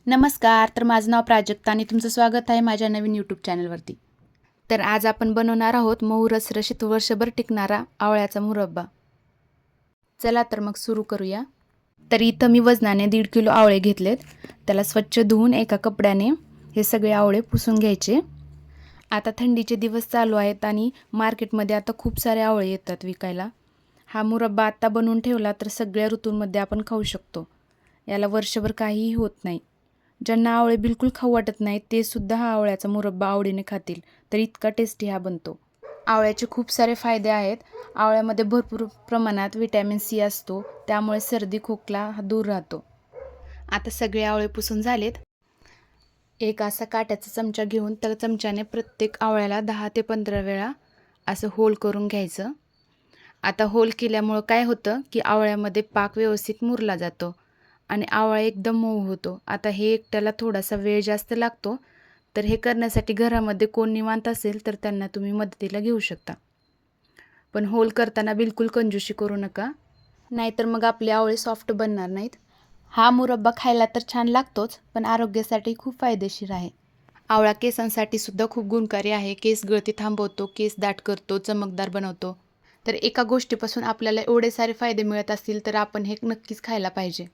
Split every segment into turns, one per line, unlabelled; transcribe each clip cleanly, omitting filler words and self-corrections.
नमस्कार. तर माझं नाव प्राजक्ता आणि तुमचं स्वागत आहे माझ्या नवीन यूट्यूब चॅनलवरती. तर आज आपण बनवणार आहोत मऊ रसरशीत वर्षभर टिकणारा आवळ्याचा मुरब्बा. चला तर मग सुरू करूया. तर इथं मी वजनाने 1.5 किलो आवळे घेतलेत. त्याला स्वच्छ धुवून एका कपड्याने हे सगळे आवळे पुसून घ्यायचे. आता थंडीचे दिवस चालू आहेत आणि मार्केटमध्ये आता खूप सारे आवळे येतात विकायला. हा मुरब्बा आता बनवून ठेवला तर सगळ्या ऋतूंमध्ये आपण खाऊ शकतो. याला वर्षभर काहीही होत नाही. ज्यांना आवळे बिलकुल खाऊ वाटत नाही ते सुद्धा हा आवळ्याचा मुरब्बा आवडीने खातील. तर इतका टेस्टी हा बनतो. आवळ्याचे खूप सारे फायदे आहेत. आवळ्यामध्ये भरपूर प्रमाणात व्हिटॅमिन सी असतो, त्यामुळे सर्दी खोकला हा दूर राहतो. आता सगळे आवळे पुसून झालेत. एक असा काट्याचा चमचा घेऊन त्या चमच्याने प्रत्येक आवळ्याला 10 ते 15 वेळा असं होल करून घ्यायचं. आता होल केल्यामुळं काय होतं की आवळ्यामध्ये पाक व्यवस्थित मुरला जातो आणि आवळा एकदम मऊ होतो. आता हे एकट्याला थोडासा वेळ जास्त लागतो, तर हे करण्यासाठी घरामध्ये कोण निवांत असेल तर त्यांना तुम्ही मदतीला घेऊ शकता. पण होल करताना बिलकुल कंजूसी करू नका, नाहीतर मग आपले आवळे सॉफ्ट बनणार नाहीत. हा मुरब्बा खायला तर छान लागतोच, पण आरोग्यासाठी खूप फायदेशीर आहे. आवळा केसांसाठी सुद्धा खूप गुणकारी आहे. केस गळती थांबवतो, केस दाट करतो, चमकदार बनवतो. तर एका गोष्टीपासून आपल्याला एवढे सारे फायदे मिळत असतील तर आपण हे नक्कीच खायला पाहिजे.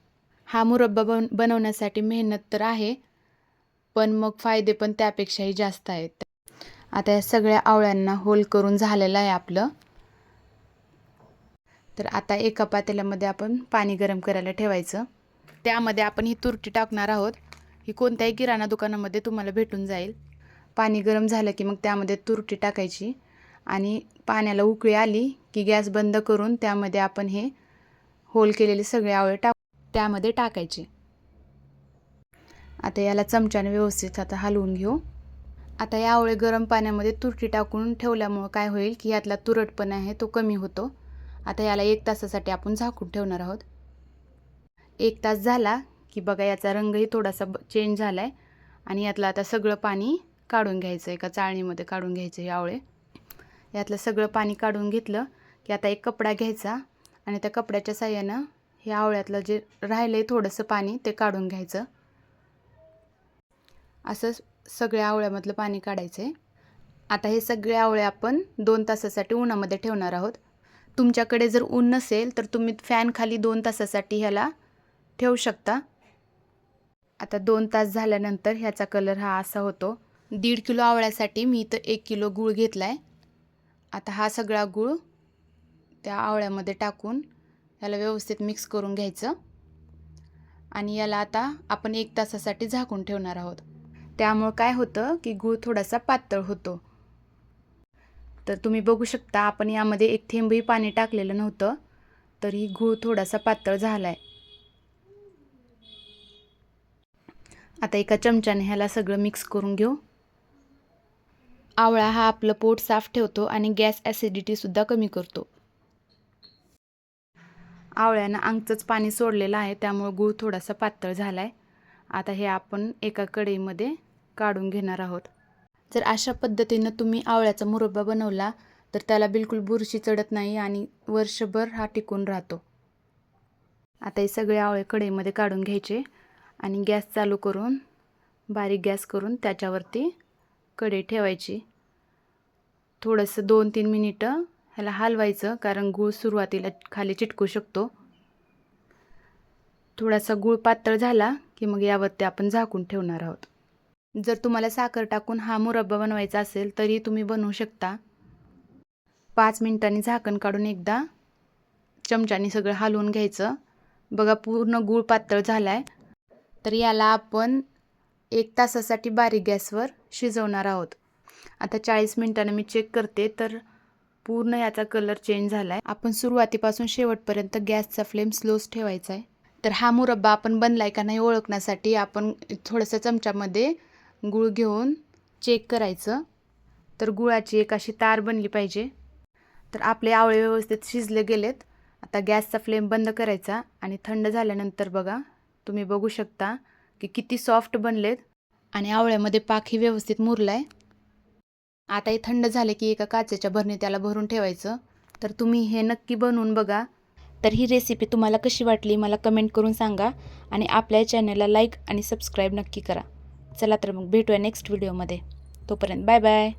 हा मुरब्बा बनवण्यासाठी मेहनत तर आहे, पण मग फायदे पण त्यापेक्षाही जास्त आहेत. आता या सगळ्या आवळ्यांना होल करून झालेलं आहे आपलं. तर आता एका पातेल्यामध्ये आपण पाणी गरम करायला ठेवायचं. त्यामध्ये आपण ही तुरटी टाकणार आहोत. ही कोणत्याही किराणा दुकानामध्ये तुम्हाला भेटून जाईल. पाणी गरम झालं की मग त्यामध्ये तुरटी टाकायची आणि पाण्याला उकळी आली की गॅस बंद करून त्यामध्ये आपण हे होल केलेले सगळे आवळे त्यामध्ये टाकायचे. आता याला चमच्याने व्यवस्थित आता हलवून घेऊ. आता या आवळे गरम पाण्यामध्ये तुरटी टाकून ठेवल्यामुळं काय होईल की यातला तुरटपणा आहे तो कमी होतो. आता याला 1 तासासाठी आपण झाकून ठेवणार आहोत. 1 तास झाला की बघा याचा रंगही थोडासा चेंज झाला आहे आणि यातलं आता सगळं पाणी काढून घ्यायचं. एका चाळणीमध्ये काढून घ्यायचं हे आवळे. यातलं सगळं पाणी काढून घेतलं की आता एक कपडा घ्यायचा आणि त्या कपड्याच्या साहाय्यानं हे आवळ्यातलं जे राहिलं आहे थोडंसं पाणी ते काढून घ्यायचं. असं सगळ्या आवळ्यामधलं पाणी काढायचं आहे. आता हे सगळे आवळे आपण 2 तासासाठी उन्हामध्ये ठेवणार आहोत. तुमच्याकडे जर ऊन नसेल तर तुम्ही फॅन खाली 2 तासासाठी ह्याला ठेवू शकता. आता 2 तास झाल्यानंतर ह्याचा कलर हा असा होतो. 1.5 किलो आवळ्यासाठी मी इथं 1 किलो गूळ घेतला आहे. आता हा सगळा गूळ त्या आवळ्यामध्ये टाकून ह्याला व्यवस्थित मिक्स करून घ्यायचं आणि याला आता आपण 1 तासासाठी झाकून ठेवणार आहोत. त्यामुळं काय होतं की गूळ थोडासा पातळ होतो. तर तुम्ही बघू शकता आपण यामध्ये एक थेंबही पाणी टाकलेलं नव्हतं, तरी गूळ थोडासा पातळ झाला आहे. आता एका चमच्याने ह्याला सगळं मिक्स करून घेऊ. आवळा हा आपलं पोट साफ ठेवतो आणि गॅस ॲसिडिटीसुद्धा कमी करतो. आवळ्यानं अंगचंच पाणी सोडलेलं आहे, त्यामुळे गूळ थोडासा पातळ झाला आहे. आता हे आपण एका कढईमध्ये काढून घेणार आहोत. जर अशा पद्धतीनं तुम्ही आवळ्याचा मुरब्बा बनवला तर त्याला बिलकुल बुरशी चढत नाही आणि वर्षभर हा टिकून राहतो. आता हे सगळे आवळे कढईमध्ये काढून घ्यायचे आणि गॅस चालू करून बारीक गॅस करून त्याच्यावरती कढई ठेवायची. थोडंसं 2-3 मिनिटं ह्याला हलवायचं, कारण गूळ सुरुवातीला खाली चिटकू शकतो. थोडासा गूळ पातळ झाला की मग यावरती आपण झाकून ठेवणार आहोत. जर तुम्हाला साखर टाकून हा मुरब्बा बनवायचा असेल तरी तुम्ही बनवू शकता. 5 मिनिटांनी झाकण काढून एकदा चमच्याने सगळं हलवून घ्यायचं. बघा पूर्ण गूळ पातळ झाला आहे. तर याला आपण 1 तासासाठी बारीक गॅसवर शिजवणार आहोत. आता 40 मिनिटांनी मी चेक करते तर पूर्ण याचा कलर चेंज झाला आहे. आपण सुरुवातीपासून शेवटपर्यंत गॅसचा फ्लेम स्लोच ठेवायचा आहे. तर हा मुरब्बा आपण बनलाय का नाही ओळखण्यासाठी आपण थोडंसं चमच्यामध्ये गूळ घेऊन चेक करायचं. तर गुळाची एक अशी तार बनली पाहिजे. तर आपले आवळे व्यवस्थित शिजले गेलेत. आता गॅसचा फ्लेम बंद करायचा आणि थंड झाल्यानंतर बघा तुम्ही बघू शकता की किती सॉफ्ट बनलेत आणि आवळ्यामध्ये पाकही व्यवस्थित मुरला आहे. आता हे थंड झाले की एका काचेच्या भरणीत त्याला भरून ठेवायचं. तर तुम्ही हे नक्की बनवून बघा. तर ही रेसिपी तुम्हाला कशी वाटली मला कमेंट करून सांगा आणि आपल्या चॅनलला लाईक आणि सबस्क्राईब नक्की करा. चला तर मग भेटूया नेक्स्ट व्हिडिओमध्ये. तोपर्यंत बाय बाय.